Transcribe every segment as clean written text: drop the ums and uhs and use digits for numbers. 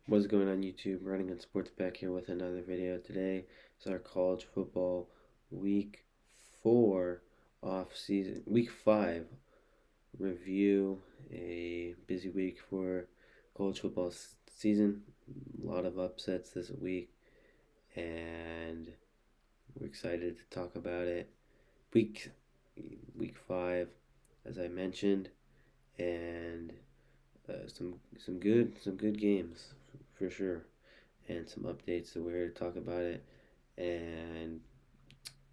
What's going on YouTube? Running on Sports back here with another video. Today is our college football week 4 off season, week 5 review. A busy week for college football season. A lot of upsets this week, and we're excited to talk about it. Week week 5, as I mentioned, and some good games for sure, and some updates. So we're here to talk about it. And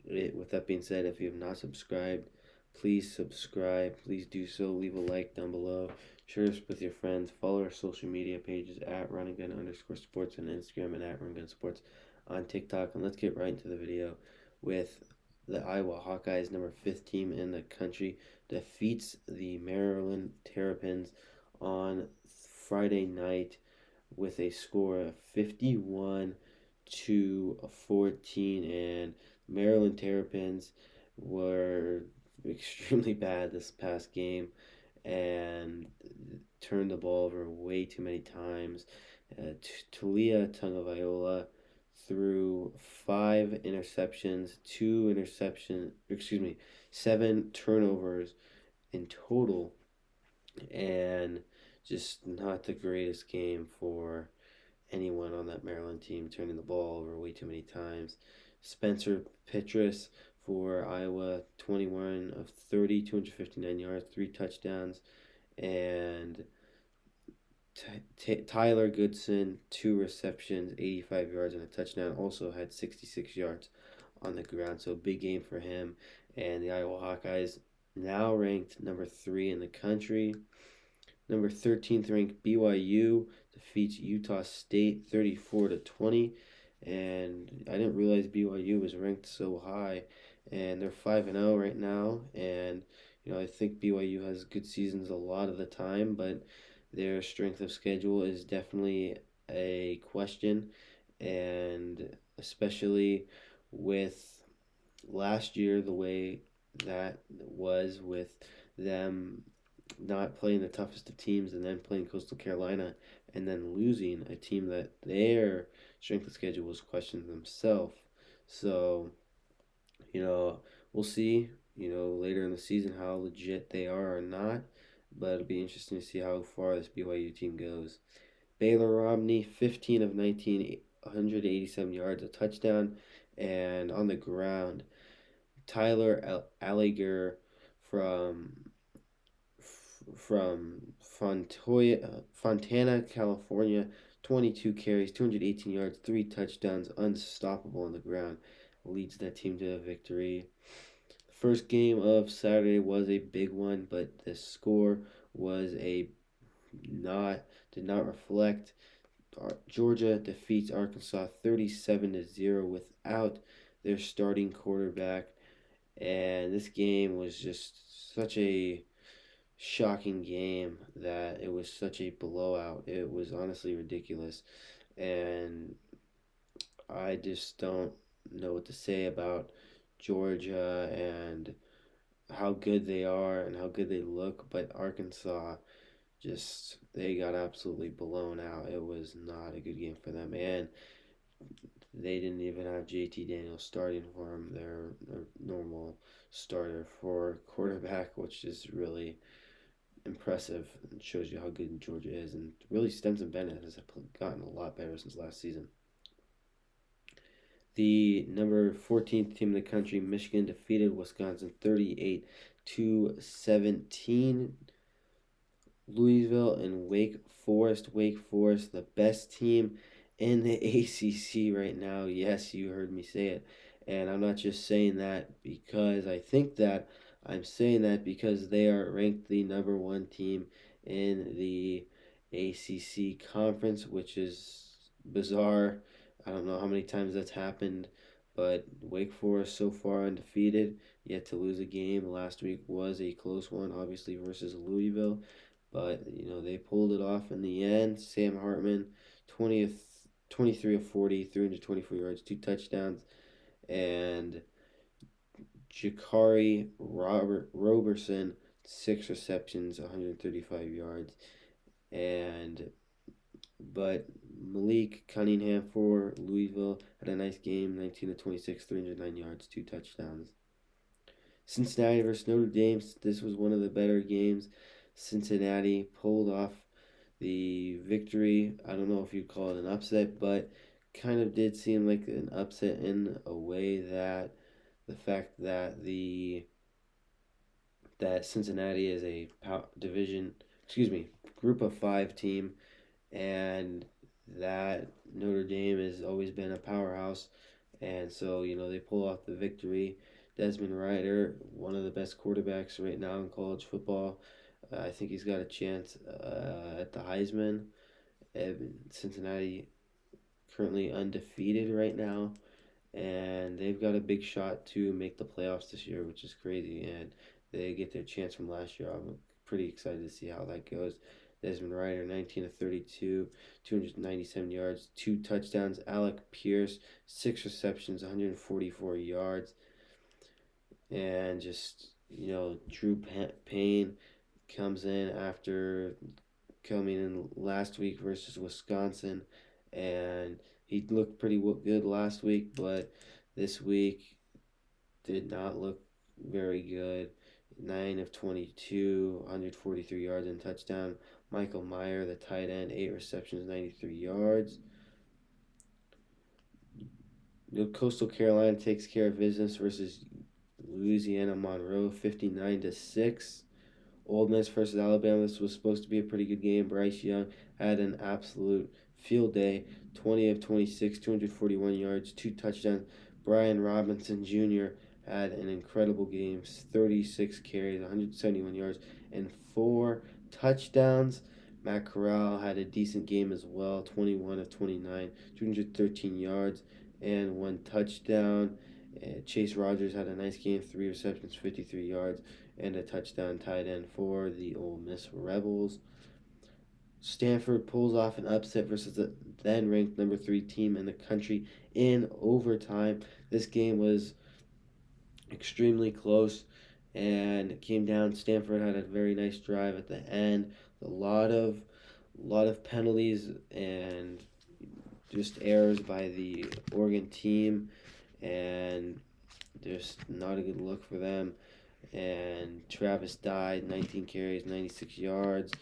with that being said, if you have not subscribed, please subscribe. Please do so. Leave a like down below. Share this with your friends. Follow our social media pages at runandgun_sports on Instagram and at rungunsports on TikTok. And let's get right into the video with the Iowa Hawkeyes, number 5th team in the country, defeats the Maryland Terrapins on Friday night with a score of 51-14, and Maryland Terrapins were extremely bad this past game and turned the ball over way too many times. Talia Tagovailoa threw 7 turnovers in total, and just not the greatest game for anyone on that Maryland team, turning the ball over way too many times. Spencer Petras for Iowa, 21 of 30, 259 yards, 3 touchdowns. And Tyler Goodson, 2 receptions, 85 yards, and a touchdown. Also had 66 yards on the ground. So big game for him. And the Iowa Hawkeyes, now ranked number 3 in the country. Number 13th ranked BYU defeats Utah State 34-20, and I didn't realize BYU was ranked so high, and they're 5-0 right now. And I think BYU has good seasons a lot of the time, but their strength of schedule is definitely a question, and especially with last year, the way that was with them not playing the toughest of teams and then playing Coastal Carolina and then losing a team that their strength of schedule was questioned themselves. So, we'll see, later in the season how legit they are or not, but it'll be interesting to see how far this BYU team goes. Baylor Romney, 15 of 19, 187 yards, a touchdown, and on the ground, Tyler Alliger from Fontana, California, 22 carries, 218 yards, 3 touchdowns, unstoppable on the ground, leads that team to a victory. First game of Saturday was a big one, but the score was did not reflect. Georgia defeats Arkansas 37-0 without their starting quarterback, and this game was just such a shocking game that it was such a blowout. It was honestly ridiculous, and I just don't know what to say about Georgia and how good they are and how good they look, but Arkansas, just they got absolutely blown out. It was not a good game for them, and they didn't even have JT Daniels starting for them, their normal starter for quarterback, which is really impressive and shows you how good Georgia is. And really, Stetson Bennett has gotten a lot better since last season. The number 14th team in the country, Michigan, defeated Wisconsin 38-17. Louisville and Wake Forest. Wake Forest, the best team in the ACC right now. Yes, you heard me say it. And I'm not just saying that because I think that. I'm saying that because they are ranked the number 1 team in the ACC conference, which is bizarre. I don't know how many times that's happened, but Wake Forest so far undefeated, yet to lose a game. Last week was a close one, obviously, versus Louisville, but they pulled it off in the end. Sam Hartman, 23 of 40, 324 yards, 2 touchdowns, and Jakari Roberson, 6 receptions, 135 yards, but Malik Cunningham for Louisville had a nice game, 19 to 26, 309 yards, 2 touchdowns. Cincinnati versus Notre Dame. This was one of the better games. Cincinnati pulled off the victory. I don't know if you'd call it an upset, but kind of did seem like an upset in a way that the fact that Cincinnati is a group of five team, and that Notre Dame has always been a powerhouse, and so they pull off the victory. Desmond Ryder, one of the best quarterbacks right now in college football. I think he's got a chance at the Heisman. Cincinnati currently undefeated right now, and they've got a big shot to make the playoffs this year, which is crazy. And they get their chance from last year. I'm pretty excited to see how that goes. Desmond Ryder, 19 to 32, 297 yards, 2 touchdowns. Alec Pierce, 6 receptions, 144 yards. And just, Drew Payne comes in after coming in last week versus Wisconsin, and he looked pretty good last week, but this week did not look very good. 9 of 22, 143 yards and touchdown. Michael Meyer, the tight end, 8 receptions, 93 yards. Coastal Carolina takes care of business versus Louisiana Monroe, 59 to 6. Ole Miss versus Alabama. This was supposed to be a pretty good game. Bryce Young had an absolute field day. 20 of 26, 241 yards, 2 touchdowns. Brian Robinson Jr. had an incredible game. 36 carries, 171 yards, and 4 touchdowns. Matt Corral had a decent game as well. 21 of 29, 213 yards, and 1 touchdown. Chase Rogers had a nice game. 3 receptions, 53 yards, and a touchdown tight end for the Ole Miss Rebels. Stanford pulls off an upset versus the then ranked number 3 team in the country in overtime. This game was extremely close and it came down. Stanford had a very nice drive at the end. A lot of penalties and just errors by the Oregon team, and just not a good look for them. And Travis died, 19 carries, 96 yards.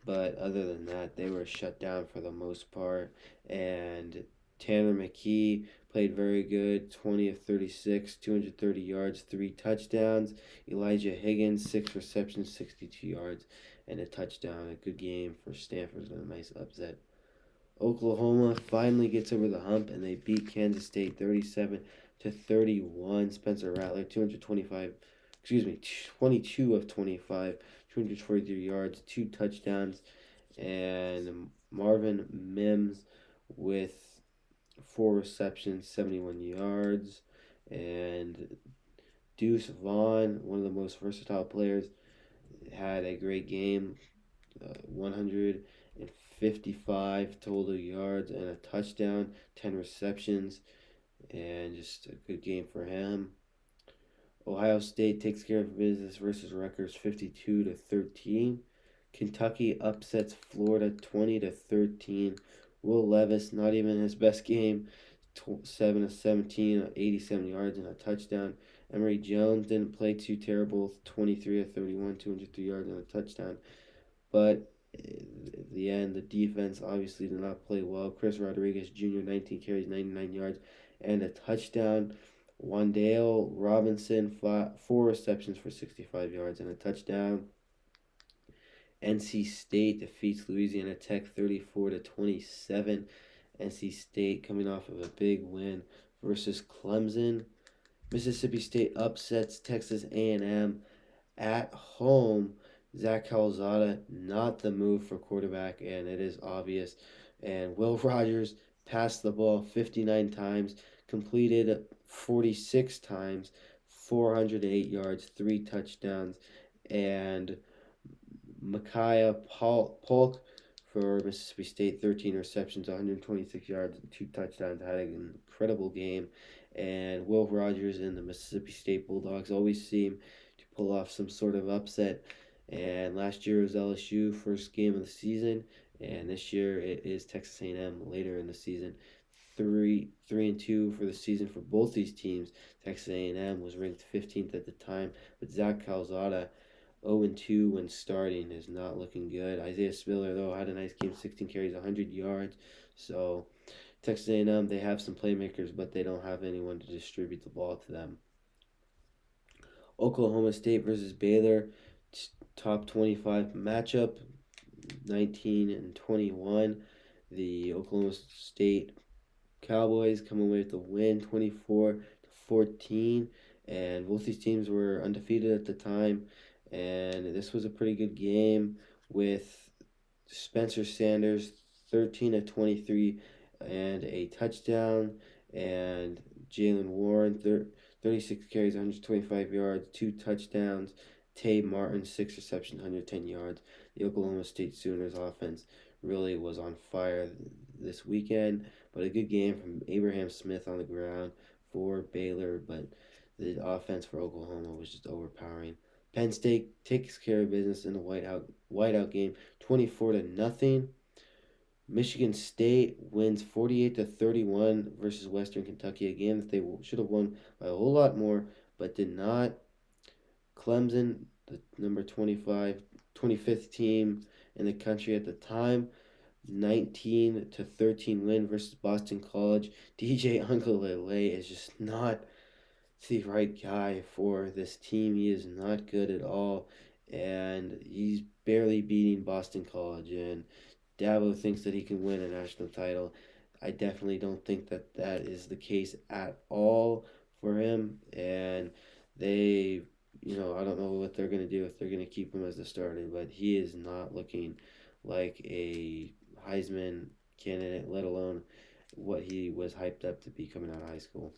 But other than that, they were shut down for the most part. And Tanner McKee played very good, 20 of 36, 230 yards, 3 touchdowns. Elijah Higgins, 6 receptions, 62 yards, and a touchdown. A good game for Stanford and a nice upset. Oklahoma finally gets over the hump and they beat Kansas State 37 to 31. Spencer Rattler, 22 of 25, 243 yards, 2 touchdowns, and Marvin Mims with 4 receptions, 71 yards, and Deuce Vaughn, one of the most versatile players, had a great game. 155 total yards and a touchdown, 10 receptions, and just a good game for him. Ohio State takes care of business versus Rutgers 52 to 13. Kentucky upsets Florida 20 to 13. Will Levis, not even his best game, 7 of 17, 87 yards and a touchdown. Emory Jones didn't play too terrible, 23 of 31, 203 yards and a touchdown. But at the end, the defense obviously did not play well. Chris Rodriguez Jr., 19 carries, 99 yards, and a touchdown. Wan'Dale Robinson, 4 receptions for 65 yards and a touchdown. NC State defeats Louisiana Tech 34 to 27. NC State coming off of a big win versus Clemson. Mississippi State upsets Texas A&M at home. Zach Calzada, not the move for quarterback, and it is obvious. And Will Rogers passed the ball 59 times, completed 46 times, 408 yards, 3 touchdowns, and Micaiah Polk for Mississippi State, 13 receptions, 126 yards, and 2 touchdowns, had an incredible game. And Will Rogers and the Mississippi State Bulldogs always seem to pull off some sort of upset. And last year was LSU, first game of the season, And this year it is Texas A&M later in the season. 3-2 for the season for both these teams. Texas A&M was ranked 15th at the time, but Zach Calzada 0-2 when starting is not looking good. Isaiah Spiller though had a nice game, 16 carries, 100 yards. So Texas A&M, they have some playmakers, but they don't have anyone to distribute the ball to them. Oklahoma State versus Baylor, top 25 matchup, 19-21. The Oklahoma State Cowboys come away with the win, 24-14, and both these teams were undefeated at the time. And this was a pretty good game with Spencer Sanders, 13-23, and a touchdown, and Jalen Warren, 36 carries, 125 yards, 2 touchdowns. Tay Martin, 6 receptions, 110 yards. The Oklahoma State Sooners offense really was on fire this weekend, but a good game from Abraham Smith on the ground for Baylor, but the offense for Oklahoma was just overpowering. Penn State takes care of business in the whiteout game, 24-0. Michigan State wins 48-31 versus Western Kentucky, a game that they should have won by a whole lot more, but did not. Clemson, the number 25th team in the country at the time, 19-13 win versus Boston College. DJ Uiagalelei is just not the right guy for this team. He is not good at all, and he's barely beating Boston College. And Dabo thinks that he can win a national title. I definitely don't think that that is the case at all for him. And they, I don't know what they're going to do if they're going to keep him as the starter, but he is not looking like a Heisman candidate, let alone what he was hyped up to be coming out of high school.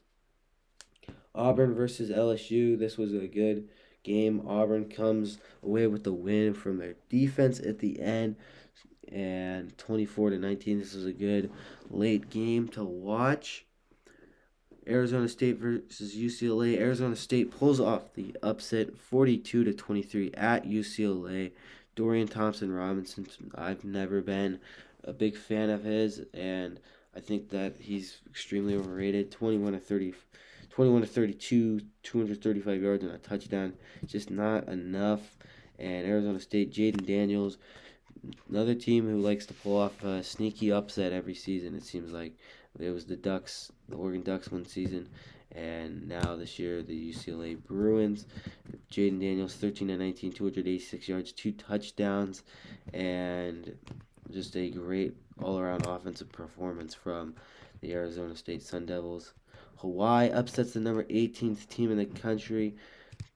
Auburn versus LSU. This was a good game. Auburn comes away with the win from their defense at the end, and 24-19. This was a good late game to watch. Arizona State versus UCLA. Arizona State pulls off the upset, 42-23 at UCLA. Dorian Thompson-Robinson, I've never been a big fan of his, and I think that he's extremely overrated. 21-32, 235 yards and a touchdown, just not enough. And Arizona State, Jaden Daniels, another team who likes to pull off a sneaky upset every season. It seems like it was the Oregon Ducks one season, and now this year the UCLA Bruins. Jaden Daniels, 13-19, 286 yards, 2 touchdowns, and just a great all-around offensive performance from the Arizona State Sun Devils. Hawaii upsets the number 18th team in the country,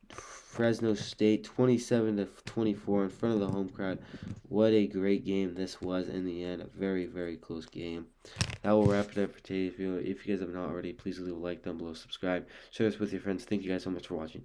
Fresno State, 27-24 in front of the home crowd. What a great game this was in the end. A very, very close game. That will wrap it up for today. If you guys have not already, please leave a like down below, subscribe, share this with your friends. Thank you guys so much for watching.